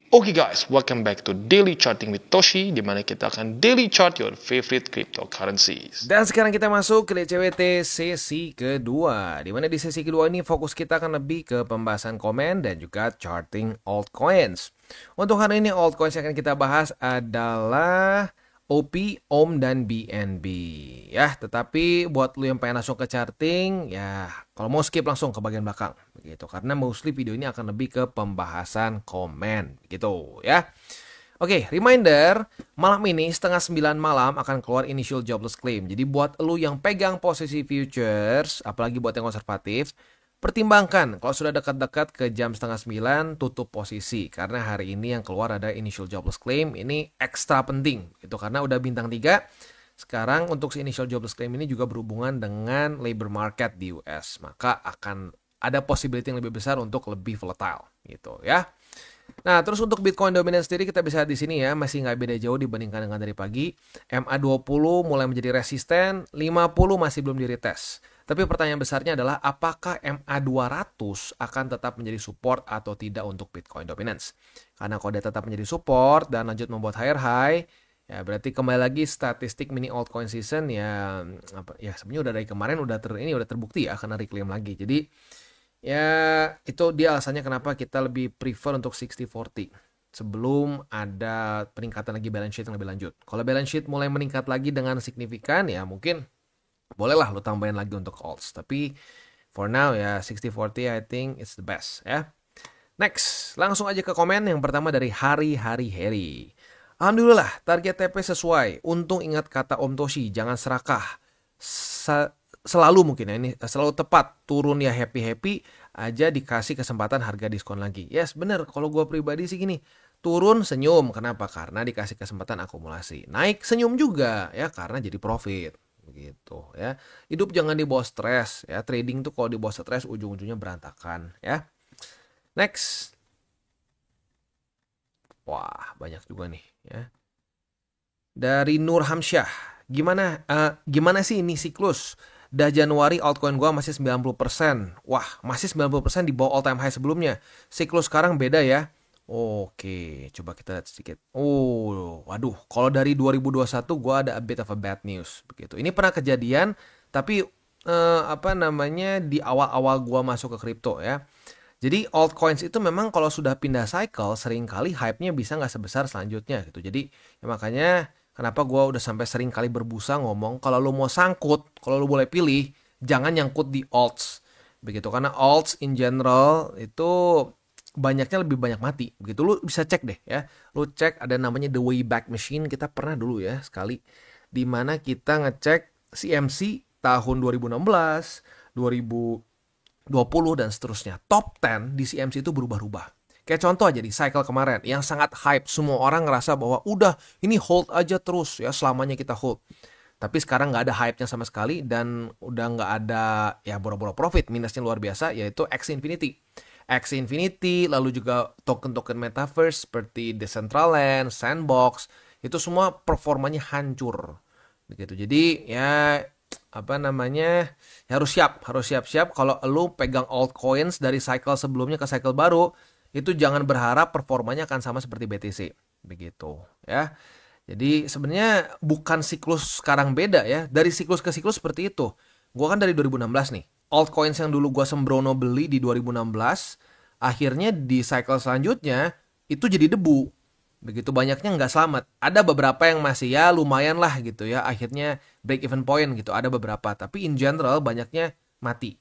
Oke guys, welcome back to Daily Charting with Toshi, di mana kita akan daily chart your favorite cryptocurrencies. Dan sekarang kita masuk ke DCWT sesi kedua. Di mana di sesi kedua ini fokus kita akan lebih ke pembahasan komen dan juga charting altcoins. Untuk hari ini altcoins yang akan kita bahas adalah OP, OM, dan BNB. Ya, tetapi buat lu yang pengen langsung ke charting, ya kalau mau skip langsung ke bagian belakang. Begitu, karena mostly video ini akan lebih ke pembahasan komen. Gitu ya. Oke, reminder, malam ini setengah 9 malam akan keluar initial jobless claim. Jadi buat lu yang pegang posisi futures, apalagi buat yang konservatif, pertimbangkan kalau sudah dekat-dekat ke jam setengah 9 tutup posisi. Karena hari ini yang keluar ada initial jobless claim, ini ekstra penting. Itu karena udah bintang 3. Sekarang untuk si initial jobless claim ini juga berhubungan dengan labor market di US. Maka akan ada possibility yang lebih besar untuk lebih volatile gitu ya. Nah, terus untuk Bitcoin dominance sendiri kita bisa lihat di sini ya, masih nggak beda jauh dibandingkan dengan dari pagi. MA20 mulai menjadi resisten, 50 masih belum diretest. Tapi pertanyaan besarnya adalah apakah MA200 akan tetap menjadi support atau tidak untuk Bitcoin dominance. Karena kalau dia tetap menjadi support dan lanjut membuat higher high, ya berarti kembali lagi statistik mini altcoin season ya sebenarnya udah dari kemarin udah terbukti ya karena reclaim lagi. Jadi ya, itu dia alasannya kenapa kita lebih prefer untuk 60-40 sebelum ada peningkatan lagi balance sheet yang lebih lanjut. Kalau balance sheet mulai meningkat lagi dengan signifikan, ya mungkin bolehlah lo tambahin lagi untuk alts. Tapi for now ya 60-40 I think it's the best ya. Next, langsung aja ke komen yang pertama dari Hari Heri. Alhamdulillah, target TP sesuai. Untung ingat kata Om Toshi, jangan serakah. Selalu mungkin ya, ini selalu tepat. Turun ya happy-happy aja dikasih kesempatan harga diskon lagi. Yes, bener. Kalau gue pribadi sih gini. Turun senyum. Kenapa? Karena dikasih kesempatan akumulasi. Naik senyum juga ya karena jadi profit. Begitu ya. Hidup jangan dibawa stres ya. Trading tuh kalau dibawa stres ujung-ujungnya berantakan ya. Next. Wah, banyak juga nih ya. Dari Nur Hamsyah. Gimana sih ini siklus? Dah Januari altcoin gua masih 90%. Wah, masih 90% di bawah all time high sebelumnya. Siklus sekarang beda ya. Oke, coba kita lihat sedikit. Oh, waduh, kalau dari 2021 gua ada a bit of a bad news begitu. Ini pernah kejadian tapi di awal-awal gua masuk ke kripto ya. Jadi altcoins itu memang kalau sudah pindah cycle seringkali hype-nya bisa nggak sebesar selanjutnya gitu. Jadi ya makanya kenapa gue udah sampai sering kali berbusa ngomong kalau lo mau sangkut, kalau lo boleh pilih jangan nyangkut di alts. Begitu karena alts in general itu banyaknya lebih banyak mati. Begitu lo bisa cek deh ya. Lo cek ada namanya the Wayback Machine, kita pernah dulu ya sekali di mana kita ngecek CMC tahun 2016, 2020 dan seterusnya. Top 10 di CMC itu berubah-ubah. Kayak contoh aja di cycle kemarin yang sangat hype. Semua orang ngerasa bahwa udah ini hold aja terus ya selamanya kita hold. Tapi sekarang nggak ada hype-nya sama sekali dan udah nggak ada ya boro-boro profit. Minusnya luar biasa yaitu Axie Infinity. Axie Infinity lalu juga token-token metaverse seperti Decentraland, Sandbox itu semua performanya hancur. Begitu. Jadi ya harus siap-siap kalau lu pegang altcoins dari cycle sebelumnya ke cycle baru itu jangan berharap performanya akan sama seperti BTC begitu ya. Jadi sebenarnya bukan siklus sekarang beda ya, dari siklus ke siklus seperti itu. Gua kan dari 2016 nih, altcoins yang dulu gua sembrono beli di 2016 akhirnya di cycle selanjutnya itu jadi debu. Begitu banyaknya nggak selamat. Ada beberapa yang masih ya lumayan lah gitu ya. Akhirnya break even point gitu. Ada beberapa. Tapi in general banyaknya mati.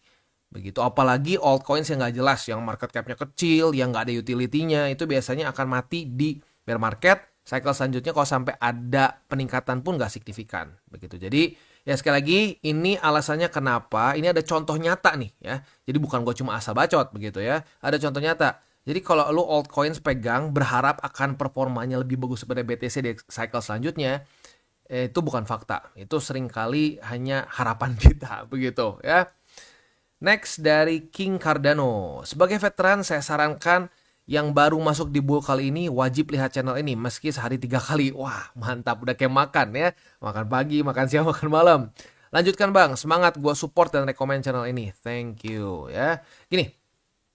Begitu. Apalagi altcoins yang nggak jelas. Yang market capnya kecil. Yang nggak ada utility-nya. Itu biasanya akan mati di bear market. Cycle selanjutnya kalau sampai ada peningkatan pun nggak signifikan. Begitu. Jadi ya sekali lagi ini alasannya kenapa. Ini ada contoh nyata nih ya. Jadi bukan gue cuma asal bacot begitu ya. Ada contoh nyata. Jadi kalau lo altcoins pegang berharap akan performanya lebih bagus daripada BTC di cycle selanjutnya, itu bukan fakta. Itu seringkali hanya harapan kita begitu ya. Next dari King Cardano. Sebagai veteran saya sarankan yang baru masuk di bull kali ini wajib lihat channel ini meski sehari 3 kali. Wah mantap udah kayak makan ya. Makan pagi, makan siang, makan malam. Lanjutkan bang, semangat gue support dan rekomend channel ini. Thank you ya. Gini,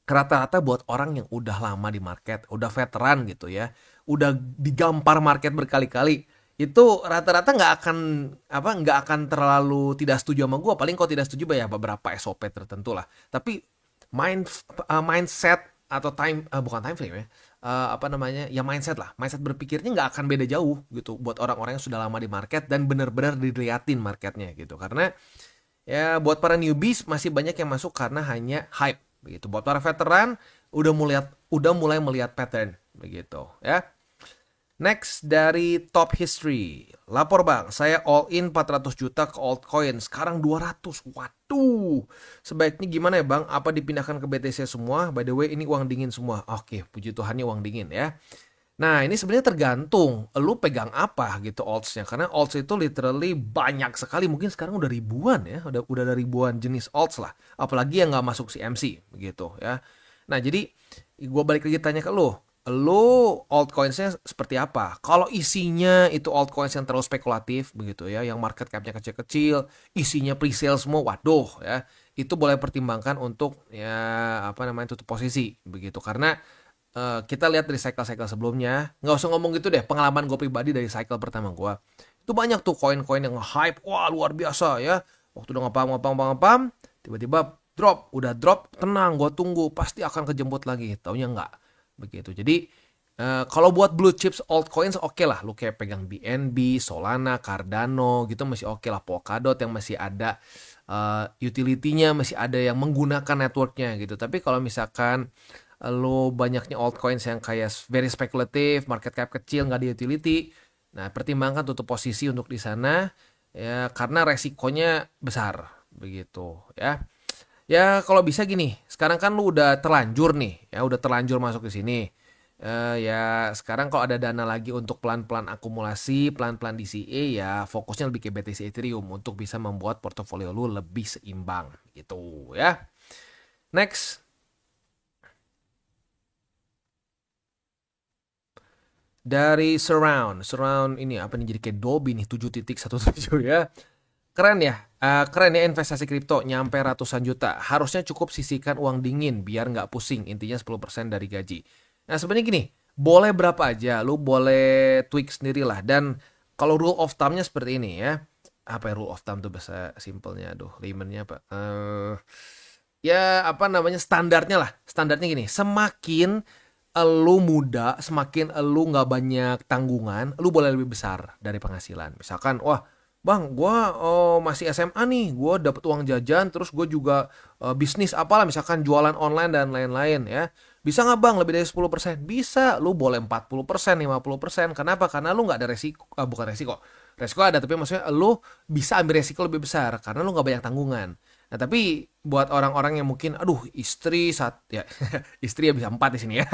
rata-rata buat orang yang udah lama di market, udah veteran gitu ya, udah digampar market berkali-kali, itu rata-rata nggak akan terlalu tidak setuju sama gue. Paling kalau tidak setuju ya beberapa SOP tertentu lah. Tapi mindset atau bukan time frame ya, apa namanya ya, mindset lah, mindset berpikirnya nggak akan beda jauh gitu buat orang-orang yang sudah lama di market dan benar-benar diliatin marketnya gitu. Karena ya buat para newbies masih banyak yang masuk karena hanya hype begitu. Buat para veteran udah mulai melihat pattern begitu ya. Next dari Top History. Lapor bang, saya all in 400 juta ke altcoin. Sekarang 200. Waduh. Sebaiknya gimana ya bang? Apa dipindahkan ke BTC semua? By the way ini uang dingin semua. Oke, puji Tuhannya uang dingin ya. Nah ini sebenarnya tergantung lu pegang apa gitu altsnya. Karena alts itu literally banyak sekali. Mungkin sekarang udah ribuan ya. Udah ada ribuan jenis alts lah. Apalagi yang nggak masuk CMC begitu ya. Nah jadi gue balik lagi tanya ke lu altcoinsnya seperti apa? Kalau isinya itu altcoins yang terlalu spekulatif begitu ya, yang market capnya kecil-kecil, isinya pre-sale semua, waduh ya, itu boleh pertimbangkan untuk ya apa namanya tutup posisi begitu. Karena kita lihat dari cycle-cycle sebelumnya, nggak usah ngomong gitu deh, pengalaman gue pribadi dari cycle pertama gue, itu banyak tuh koin-koin yang hype, wah luar biasa ya, waktu udah ngepam, tiba-tiba udah drop, tenang, gue tunggu, pasti akan kejemput lagi, taunya nggak begitu. Jadi kalau buat blue chips altcoins oke lah, lu kayak pegang BNB, Solana, Cardano gitu masih oke lah, Polkadot yang masih ada utility-nya, masih ada yang menggunakan networknya gitu. Tapi kalau misalkan lo banyaknya altcoins yang kayak very spekulatif, market cap kecil, nggak ada utility, nah pertimbangkan tutup posisi untuk di sana ya, karena resikonya besar begitu ya. Ya kalau bisa gini, sekarang kan lu udah terlanjur nih, ya udah terlanjur masuk ke sini. Ya sekarang kalau ada dana lagi untuk pelan-pelan akumulasi, pelan-pelan DCA, ya fokusnya lebih ke BTC Ethereum untuk bisa membuat portofolio lu lebih seimbang gitu ya. Next. Dari Surround ini apa nih, jadi kayak Dolby nih 7.17 ya. Keren ya, keren ya investasi kripto nyampe ratusan juta. Harusnya cukup sisihkan uang dingin biar nggak pusing. Intinya 10% dari gaji. Nah sebenarnya gini, boleh berapa aja, lu boleh tweak sendiri lah. Dan kalau rule of thumb-nya seperti ini ya. Apa ya rule of thumb tuh bahasa simpelnya? Aduh, laymannya apa? Ya apa namanya, standarnya lah. Standarnya gini, semakin lu muda, semakin lu nggak banyak tanggungan, lu boleh lebih besar dari penghasilan. Misalkan, wah bang, gue masih SMA nih, gue dapet uang jajan, terus gue juga bisnis apalah, misalkan jualan online dan lain-lain ya. Bisa nggak bang lebih dari 10%? Bisa, lu boleh 40%, 50%. Kenapa? Karena lu nggak ada resiko, bukan resiko. Resiko ada, tapi maksudnya lu bisa ambil resiko lebih besar karena lu nggak banyak tanggungan. Nah tapi buat orang-orang yang mungkin, aduh istri ya istri ya bisa 4 di sini ya.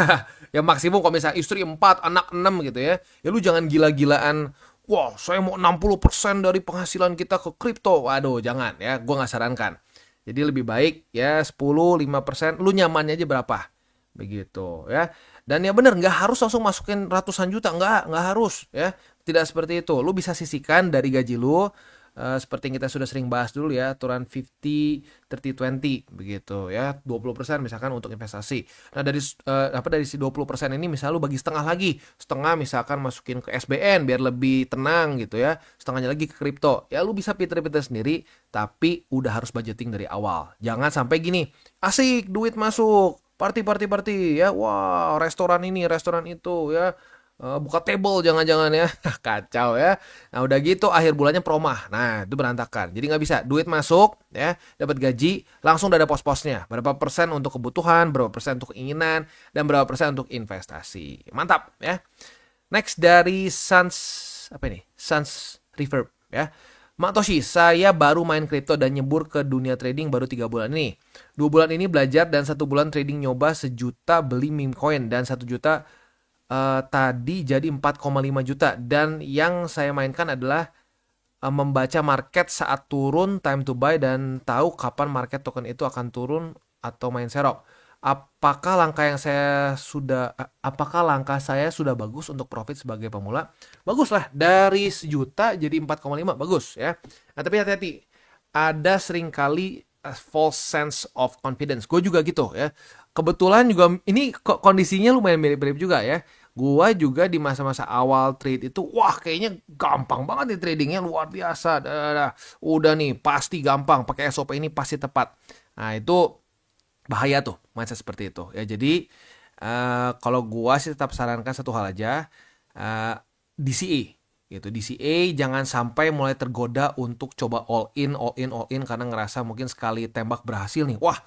Yang maksimum kalau misalnya istri 4, anak 6 gitu ya. Ya lu jangan gila-gilaan, wah saya mau 60% dari penghasilan kita ke kripto. Waduh jangan ya, gue gak sarankan. Jadi lebih baik ya 10, 5%, lu nyamannya aja berapa. Begitu ya. Dan ya bener, gak harus langsung masukin ratusan juta, gak harus ya. Tidak seperti itu, lu bisa sisihkan dari gaji lu. Seperti yang kita sudah sering bahas dulu ya, aturan 50, 30, 20 begitu ya, 20% misalkan untuk investasi. Nah dari si 20% ini misalnya lu bagi setengah lagi, setengah misalkan masukin ke SBN biar lebih tenang gitu ya, setengahnya lagi ke kripto. Ya lu bisa pinter-pinter sendiri, tapi udah harus budgeting dari awal. Jangan sampai gini, asik duit masuk, party ya, wah restoran ini restoran itu ya, buka table jangan-jangan ya. Kacau ya. Nah udah gitu akhir bulannya promah, nah itu berantakan. Jadi nggak bisa, duit masuk ya, dapat gaji langsung udah ada pos-posnya, berapa persen untuk kebutuhan, berapa persen untuk keinginan, dan berapa persen untuk investasi. Mantap ya. Next dari apa ini, Sans Reverb ya. Mak Toshi, saya baru main kripto dan nyebur ke dunia trading baru 3 bulan ini. 2 bulan ini belajar dan 1 bulan trading, nyoba 1 juta beli meme coin dan 1 juta tadi jadi 4,5 juta. Dan yang saya mainkan adalah membaca market saat turun, time to buy, dan tahu kapan market token itu akan turun atau main serok. Apakah langkah saya sudah bagus untuk profit sebagai pemula? Bagus lah, dari 1 juta jadi 4,5, bagus ya. Nah tapi hati-hati, ada seringkali a false sense of confidence. Gue juga gitu ya. Kebetulan juga ini kondisinya lumayan mirip-mirip juga ya. Gua juga di masa-masa awal trade itu, wah kayaknya gampang banget nih tradingnya, luar biasa. Udah nih pasti gampang, pakai SOP ini pasti tepat. Nah itu bahaya tuh mindset seperti itu ya. Jadi kalau gua sih tetap sarankan satu hal aja, DCA gitu. DCA jangan sampai mulai tergoda untuk coba all in karena ngerasa mungkin sekali tembak berhasil nih. Wah,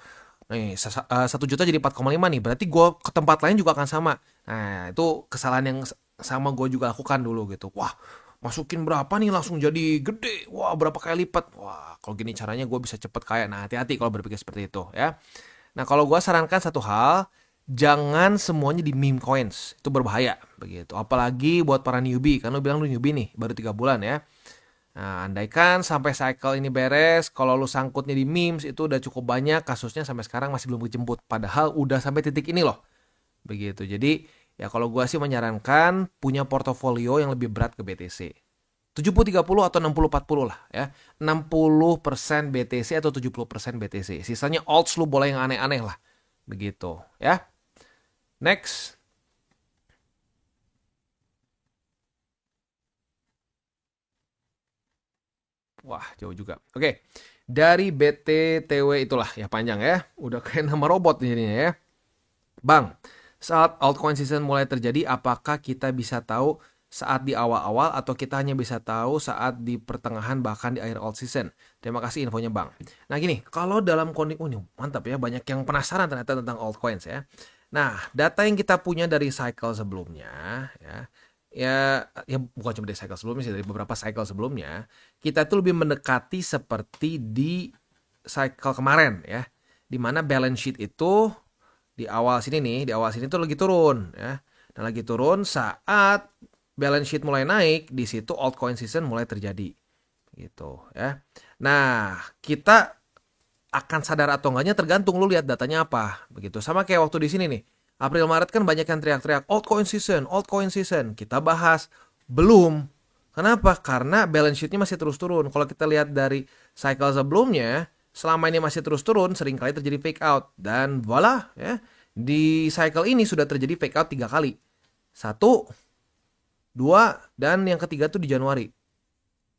nih 1 juta jadi 4,5 nih. Berarti gue ke tempat lain juga akan sama. Nah, itu kesalahan yang sama gue juga lakukan dulu gitu. Wah, masukin berapa nih langsung jadi gede. Wah, berapa kali lipat. Wah, kalau gini caranya gue bisa cepet kaya. Nah, hati-hati kalau berpikir seperti itu ya. Nah, kalau gue sarankan satu hal, jangan semuanya di meme coins. Itu berbahaya begitu. Apalagi buat para newbie. Kan lu bilang lu newbie nih, baru 3 bulan ya. Nah, andaikan sampai cycle ini beres, kalau lu sangkutnya di memes itu udah cukup banyak, kasusnya sampai sekarang masih belum dijemput. Padahal udah sampai titik ini loh. Begitu. Jadi ya kalau gua sih menyarankan punya portofolio yang lebih berat ke BTC. 70-30 atau 60-40 lah ya. 60% BTC atau 70% BTC. Sisanya alts lu boleh yang aneh-aneh lah. Begitu ya. Next. Wah, jauh juga. Oke. Dari BTTW itulah ya, panjang ya. Udah kayak nama robot jadinya ya. Bang, saat altcoin season mulai terjadi, apakah kita bisa tahu saat di awal-awal atau kita hanya bisa tahu saat di pertengahan bahkan di akhir alt season? Terima kasih infonya Bang. Nah gini, kalau dalam kondisi ini mantap ya, banyak yang penasaran ternyata tentang altcoins ya. Nah, data yang kita punya dari cycle sebelumnya ya bukan cuma dari cycle sebelumnya sih, dari beberapa cycle sebelumnya, kita tuh lebih mendekati seperti di cycle kemarin ya, dimana balance sheet itu di awal sini tuh lagi turun ya. Dan lagi turun saat balance sheet mulai naik, di situ altcoin season mulai terjadi gitu ya. Nah, kita akan sadar atau enggaknya tergantung lu lihat datanya apa begitu. Sama kayak waktu di sini nih. April Maret kan banyak yang teriak-teriak altcoin season, altcoin season. Kita bahas belum. Kenapa? Karena balance sheet-nya masih terus turun. Kalau kita lihat dari cycle sebelumnya, selama ini masih terus turun, seringkali terjadi fake out. Dan voila ya. Di cycle ini sudah terjadi fake out 3 kali. 1, 2, dan yang ketiga tuh di Januari.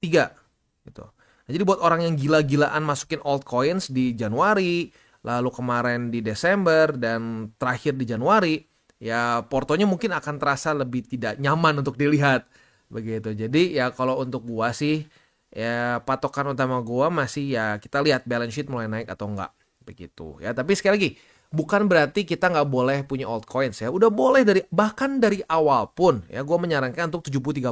3 gitu. Nah, jadi buat orang yang gila-gilaan masukin altcoins di Januari, lalu kemarin di Desember, dan terakhir di Januari, ya portonya mungkin akan terasa lebih tidak nyaman untuk dilihat begitu. Jadi ya kalau untuk gua sih, ya patokan utama gua masih ya kita lihat balance sheet mulai naik atau enggak begitu ya. Tapi sekali lagi, bukan berarti kita nggak boleh punya altcoins ya. Udah boleh bahkan dari awal pun ya, gua menyarankan untuk 70-30.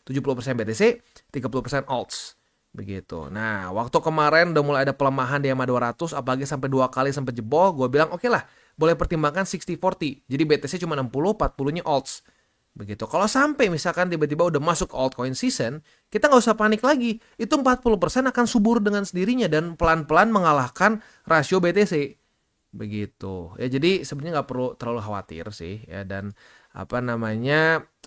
70% BTC, 30% alts. Begitu. Nah, waktu kemarin udah mulai ada pelemahan di EMA 200, apalagi sampai 2 kali sampai jebol, gue bilang oke lah, boleh pertimbangkan 60-40. Jadi BTC cuma 60, 40-nya alts. Begitu. Kalau sampai misalkan tiba-tiba udah masuk altcoin season, kita nggak usah panik lagi. Itu 40% akan subur dengan sendirinya dan pelan-pelan mengalahkan rasio BTC. Begitu. Ya jadi sebenarnya nggak perlu terlalu khawatir sih ya. Dan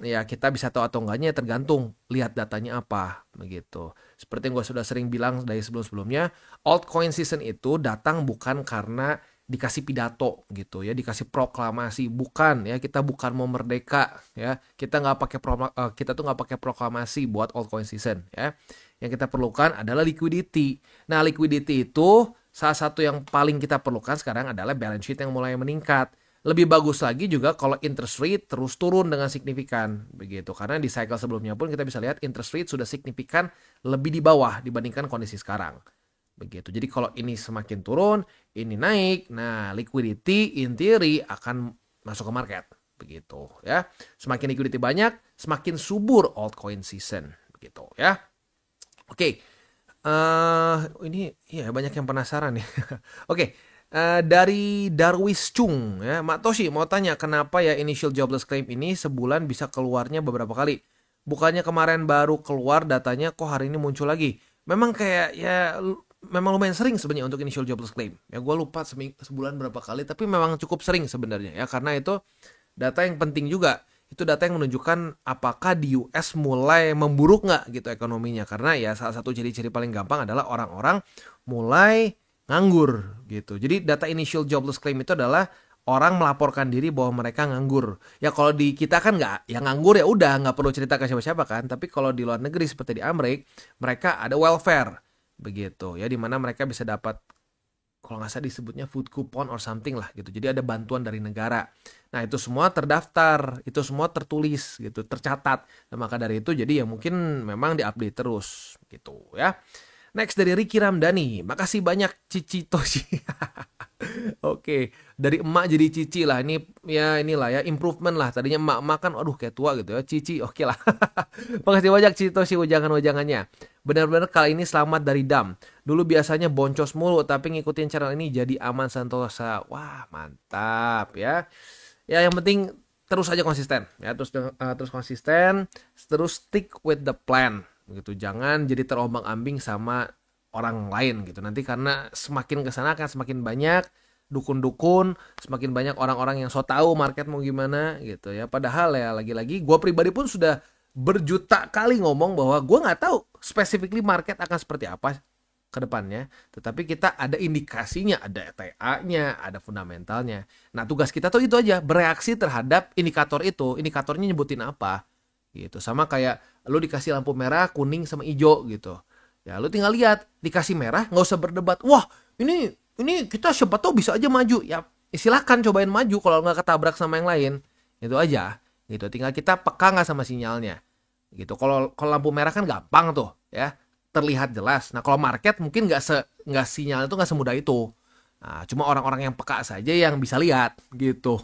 ya kita bisa tahu atau enggaknya tergantung lihat datanya apa begitu. Seperti yang gue sudah sering bilang dari sebelum-sebelumnya, altcoin season itu datang bukan karena dikasih pidato gitu ya, dikasih proklamasi, bukan ya. Kita bukan mau merdeka ya, kita tuh nggak pakai proklamasi buat altcoin season ya. Yang kita perlukan adalah liquidity. Nah, liquidity itu salah satu yang paling kita perlukan sekarang adalah balance sheet yang mulai meningkat. Lebih bagus lagi juga kalau interest rate terus turun dengan signifikan begitu. Karena di cycle sebelumnya pun kita bisa lihat interest rate sudah signifikan lebih di bawah dibandingkan kondisi sekarang. Begitu. Jadi kalau ini semakin turun, ini naik, nah liquidity in theory akan masuk ke market. Begitu ya. Semakin liquidity banyak, semakin subur altcoin season. Begitu ya. Oke. Ini ya banyak yang penasaran nih. Oke. Dari Darwis Chung ya, Mak Toshi mau tanya kenapa ya initial jobless claim ini sebulan bisa keluarnya beberapa kali. Bukannya kemarin baru keluar datanya, kok hari ini muncul lagi. Memang kayak ya memang lumayan sering sebenarnya untuk initial jobless claim. Ya gue lupa sebulan berapa kali, tapi memang cukup sering sebenarnya ya, karena itu data yang penting juga. Itu data yang menunjukkan apakah di US mulai memburuk nggak gitu ekonominya. Karena ya salah satu ciri-ciri paling gampang adalah orang-orang mulai nganggur gitu. Jadi data initial jobless claim itu adalah orang melaporkan diri bahwa mereka nganggur. Ya kalau di kita kan nggak, yang nganggur ya udah nggak perlu cerita ke siapa-siapa kan. Tapi kalau di luar negeri seperti di Amerika, mereka ada welfare begitu ya, dimana mereka bisa dapat, kalau nggak salah disebutnya food coupon or something lah gitu. Jadi ada bantuan dari negara. Nah itu semua terdaftar, itu semua tertulis gitu, tercatat. Nah, maka dari itu jadi ya mungkin memang diupdate terus gitu ya. Next dari Ricky Ramdhani, makasih banyak Cici Toshi. Oke, dari emak jadi cici lah. Ini ya inilah ya improvement lah. Tadinya emak-emak kan aduh kayak tua gitu ya. Cici oke lah. Makasih banyak Cici Toshi ujangan-ujangannya. Benar-benar kali ini selamat dari dam. Dulu biasanya boncos mulu tapi ngikutin channel ini jadi aman sentosa. Wah, mantap ya. Ya yang penting terus aja konsisten ya, terus konsisten, terus stick with the plan gitu. Jangan jadi terombang-ambing sama orang lain gitu. Nanti karena semakin kesana akan semakin banyak dukun-dukun, semakin banyak orang-orang yang so tahu market mau gimana gitu ya. Padahal ya lagi-lagi gue pribadi pun sudah berjuta kali ngomong bahwa gue nggak tahu specifically market akan seperti apa ke depannya, tetapi kita ada indikasinya, ada TA-nya, ada fundamentalnya. Nah, tugas kita tuh itu aja, bereaksi terhadap indikator itu. Indikatornya nyebutin apa gitu. Sama kayak lu dikasih lampu merah, kuning sama hijau gitu. Ya, lu tinggal lihat, dikasih merah, nggak usah berdebat. Wah, ini kita siapa tahu bisa aja maju. Ya, silakan cobain maju kalau nggak ketabrak sama yang lain. Itu aja. Gitu. Tinggal kita peka nggak sama sinyalnya. Gitu. Kalau lampu merah kan gampang tuh, ya. Terlihat jelas. Nah, kalau market mungkin nggak sinyal itu nggak semudah itu. Nah, cuma orang-orang yang peka saja yang bisa lihat gitu.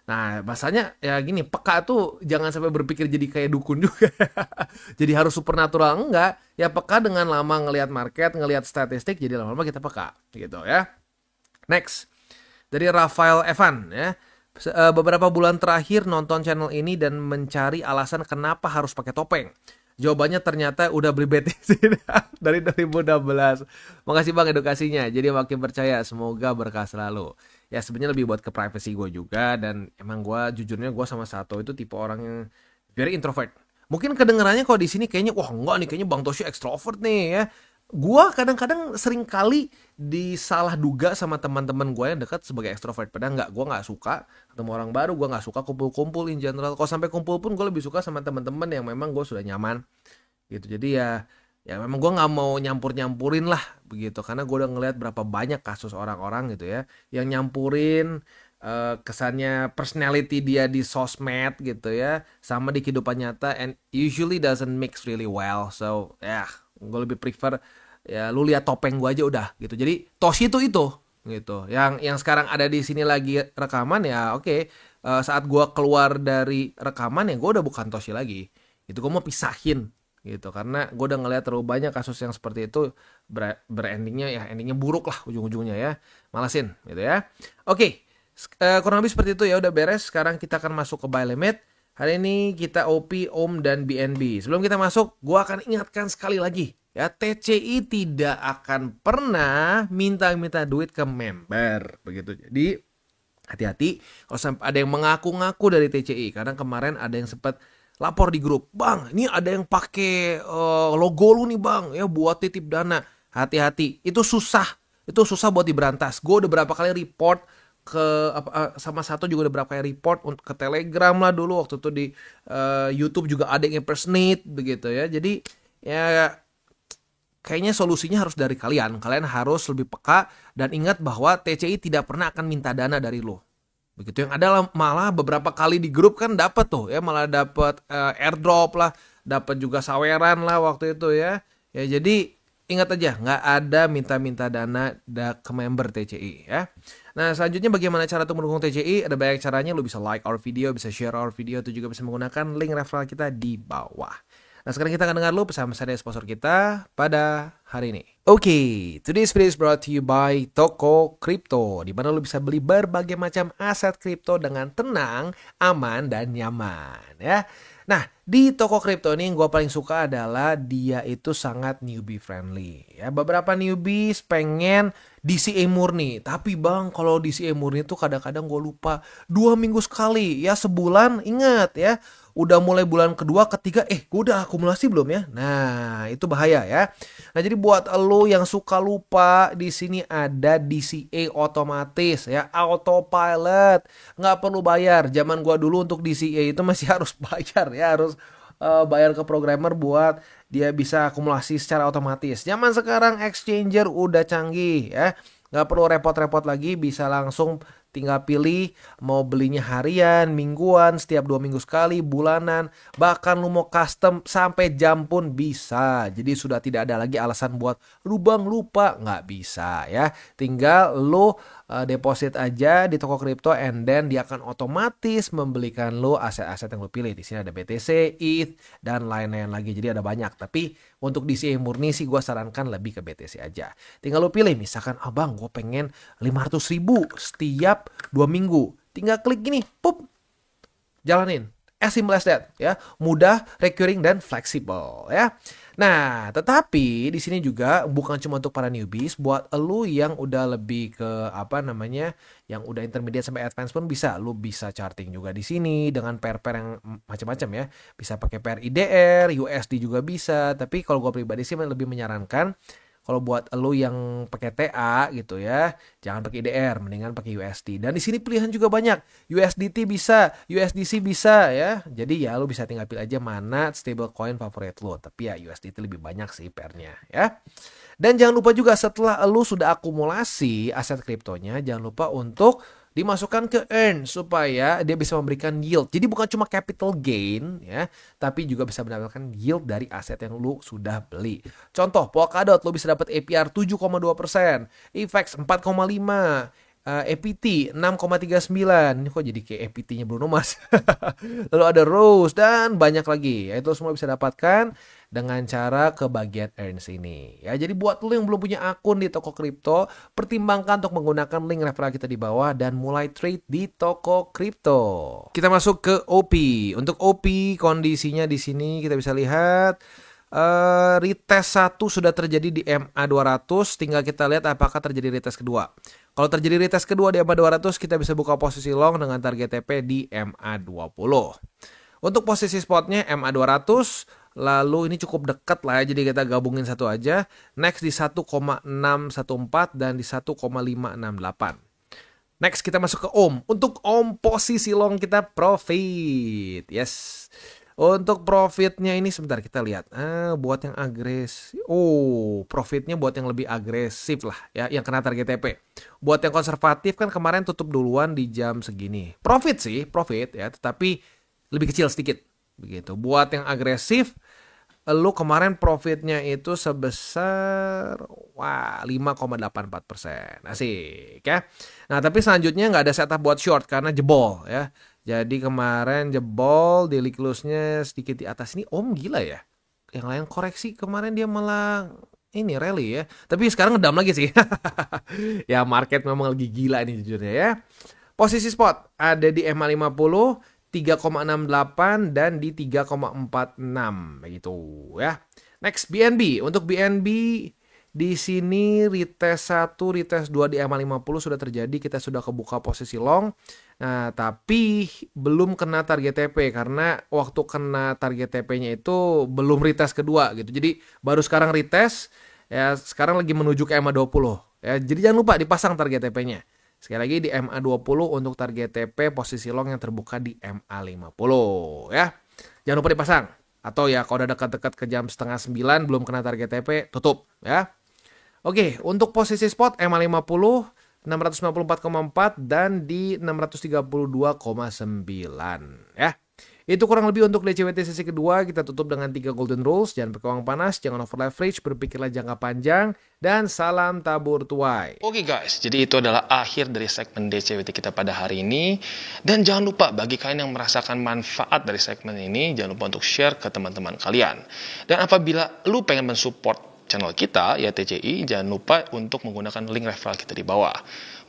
Nah, bahasanya ya gini, peka tuh jangan sampai berpikir jadi kayak dukun juga. Jadi harus supernatural, enggak. Ya peka dengan lama ngelihat market, ngelihat statistik, jadi lama-lama kita peka gitu ya. Next. Dari Rafael Evan ya. Beberapa bulan terakhir nonton channel ini dan mencari alasan kenapa harus pakai topeng. Jawabannya ternyata udah beli BTC dari 2016. Makasih bang edukasinya. Jadi makin percaya. Semoga berkah selalu. Ya sebenarnya lebih buat ke privacy gue juga. Dan emang gue jujurnya gue sama Sato itu tipe orang yang very introvert. Mungkin kedengarannya kalau di sini kayaknya wah enggak nih, kayaknya Bang Toshi extrovert nih ya. Gua kadang-kadang sering kali disalah duga sama teman-teman gue yang dekat sebagai ekstrovert. Padahal nggak, gue nggak suka ketemu orang baru, gue nggak suka kumpul-kumpul in general. Kalau sampai kumpul pun gue lebih suka sama teman-teman yang memang gue sudah nyaman gitu. Jadi ya memang gue nggak mau nyampur-nyampurin lah begitu, karena gue udah ngeliat berapa banyak kasus orang-orang gitu ya yang nyampurin kesannya personality dia di sosmed gitu ya sama di kehidupan nyata, and usually doesn't mix really well. So ya gue lebih prefer ya lu lihat topeng gue aja udah gitu. Jadi Toshi itu gitu. Yang sekarang ada di sini lagi rekaman ya oke. Saat gue keluar dari rekaman ya gue udah bukan Toshi lagi. Itu gue mau pisahin gitu karena gue udah ngeliat terlalu banyak kasus yang seperti itu endingnya buruk lah ujung-ujungnya ya. Malesin gitu ya. Oke. Kurang lebih seperti itu ya, udah beres. Sekarang kita akan masuk ke buy limit. Hari ini kita OP, OM, dan BNB. Sebelum kita masuk, gue akan ingatkan sekali lagi. Ya, TCI tidak akan pernah minta-minta duit ke member. Begitu. Jadi, hati-hati kalau sampai ada yang mengaku-ngaku dari TCI. Karena kemarin ada yang sempat lapor di grup. Bang, ini ada yang pakai logo lu nih bang. Ya, buat titip dana. Hati-hati. Itu susah. Itu susah buat diberantas. Gue udah berapa kali report sama satu juga udah berapa kali report ke Telegram lah dulu, waktu itu di YouTube juga ada yang impersonate begitu ya. Jadi ya kayaknya solusinya harus dari kalian harus lebih peka dan ingat bahwa TCI tidak pernah akan minta dana dari lo begitu. Yang ada malah beberapa kali di grup kan dapat tuh ya, malah dapat airdrop lah, dapat juga saweran lah waktu itu ya jadi ingat aja, nggak ada minta-minta dana ke member TCI ya. Nah selanjutnya bagaimana cara untuk mendukung TCI? Ada banyak caranya, lu bisa like our video, bisa share our video, itu juga bisa menggunakan link referral kita di bawah. Nah sekarang kita akan dengar lu pesan-pesan dari sponsor kita pada hari ini. Oke, today's video is brought to you by Toko Kripto, di mana lu bisa beli berbagai macam aset kripto dengan tenang, aman, dan nyaman ya. Nah, di Toko Kripto ini yang gue paling suka adalah dia itu sangat newbie friendly. Ya, beberapa newbies pengen DCA murni. Tapi bang, kalau DCA murni itu kadang-kadang gue lupa. 2 minggu sekali, ya sebulan ingat ya. udah mulai bulan kedua, ketiga, gue udah akumulasi belum ya? Nah, itu bahaya ya. Nah, jadi buat lo yang suka lupa, di sini ada DCA otomatis ya, autopilot. Nggak perlu bayar. Zaman gua dulu untuk DCA itu masih harus bayar ya, harus bayar ke programmer buat dia bisa akumulasi secara otomatis. Zaman sekarang exchanger udah canggih ya. Nggak perlu repot-repot lagi, bisa langsung tinggal pilih mau belinya harian, mingguan, setiap 2 minggu sekali, bulanan, bahkan lu mau custom sampai jam pun bisa. Jadi sudah tidak ada lagi alasan buat lubang lupa, nggak bisa ya. Tinggal lu deposit aja di toko kripto, and then dia akan otomatis membelikan lu aset-aset yang lu pilih. Di sini ada BTC, ETH, dan lain-lain lagi. Jadi ada banyak. Tapi untuk DCA murni sih gue sarankan lebih ke BTC aja. Tinggal lu pilih, misalkan abang gue pengen 500.000 setiap 2 minggu. Tinggal klik gini, pup, jalanin. As simple as that ya, mudah, recurring, dan fleksibel ya. Nah, tetapi di sini juga bukan cuma untuk para newbies, buat lu yang udah lebih ke yang udah intermediate sampai advance pun bisa. Lu bisa charting juga di sini dengan pair-pair yang macam-macam ya. Bisa pakai pair IDR, USD juga bisa. Tapi kalau gue pribadi sih lebih menyarankan, kalau buat lu yang pakai TA gitu ya, jangan pakai IDR, mendingan pakai USD. Dan di sini pilihan juga banyak. USDT bisa, USDC bisa ya. Jadi ya lu bisa tinggal pilih aja mana stable coin favorit lu. Tapi ya USDT lebih banyak sih pairnya ya. Dan jangan lupa juga setelah lu sudah akumulasi aset kriptonya, jangan lupa untuk dimasukkan ke earn supaya dia bisa memberikan yield. Jadi bukan cuma capital gain ya, tapi juga bisa mendapatkan yield dari aset yang lu sudah beli. Contoh, Polkadot lu bisa dapat APR 7,2%, EFX 4,5%, EPT 6,39. Ini kok jadi kayak EPT-nya Bruno Mars. Lalu ada Rose dan banyak lagi. Itu semua bisa dapatkan dengan cara ke bagian earns ini. Ya, jadi buat lo yang belum punya akun di toko kripto, pertimbangkan untuk menggunakan link referral kita di bawah dan mulai trade di toko kripto. Kita masuk ke OP. Untuk OP kondisinya di sini kita bisa lihat retest 1 sudah terjadi di MA200, tinggal kita lihat apakah terjadi retest kedua. Kalau terjadi retest kedua di MA200, kita bisa buka posisi long dengan target TP di MA20. Untuk posisi spotnya MA200, lalu ini cukup dekat lah ya, jadi kita gabungin satu aja. Next di 1,614 dan di 1,568. Next kita masuk ke OM. Untuk OM posisi long kita profit. Yes. Untuk profitnya ini sebentar kita lihat. Buat yang agresif. Profitnya buat yang lebih agresif lah ya, yang kena target TP. Buat yang konservatif kan kemarin tutup duluan di jam segini. Profit ya, tetapi lebih kecil sedikit begitu. Buat yang agresif, lu kemarin profitnya itu sebesar 5,84%. Asik ya. Nah, tapi selanjutnya nggak ada setup buat short karena jebol ya. Jadi kemarin jebol, daily close-nya sedikit di atas. Ini Om gila ya. Yang lain koreksi, kemarin dia malah ini rally ya. Tapi sekarang ngedam lagi sih. Ya market memang lagi gila ini jujurnya ya. Posisi spot ada di MA50, 3,68 dan di 3,46 begitu ya. Next BNB. Untuk BNB di sini retest 1, retest 2 di MA50 sudah terjadi, kita sudah kebuka posisi long. Nah, tapi belum kena target TP karena waktu kena target TP-nya itu belum retest kedua gitu. Jadi baru sekarang retest ya, sekarang lagi menuju ke MA20 ya. Jadi jangan lupa dipasang target TP-nya. Sekali lagi di MA20 untuk target TP posisi long yang terbuka di MA50 ya. Jangan lupa dipasang. Atau ya kalau udah dekat-dekat ke jam 8:30 belum kena target TP, tutup ya. Oke, untuk posisi spot MA50 694,4 dan di 632,9 ya. Itu kurang lebih untuk DCWT sesi kedua. Kita tutup dengan 3 golden rules. Jangan pakai uang panas, jangan over leverage, berpikirlah jangka panjang, dan salam tabur tuai. Oke guys, jadi itu adalah akhir dari segmen DCWT kita pada hari ini. Dan jangan lupa bagi kalian yang merasakan manfaat dari segmen ini, jangan lupa untuk share ke teman-teman kalian. Dan apabila lu pengen mensupport channel kita ya TCI, jangan lupa untuk menggunakan link referral kita di bawah.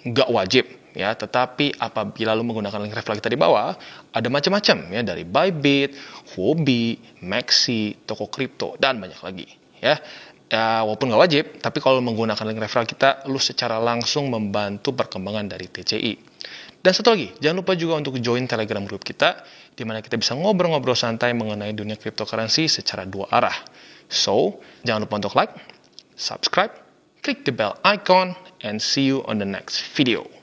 Nggak wajib ya, tetapi apabila lu menggunakan link referral kita di bawah, ada macam-macam ya, dari Bybit, Huobi, Maxi, toko kripto, dan banyak lagi ya. Ya, walaupun nggak wajib, tapi kalau menggunakan link referral kita, lu secara langsung membantu perkembangan dari TCI. Dan satu lagi, jangan lupa juga untuk join Telegram group kita, di mana kita bisa ngobrol-ngobrol santai mengenai dunia cryptocurrency secara dua arah. So, jangan lupa untuk like, subscribe, click the bell icon, and see you on the next video.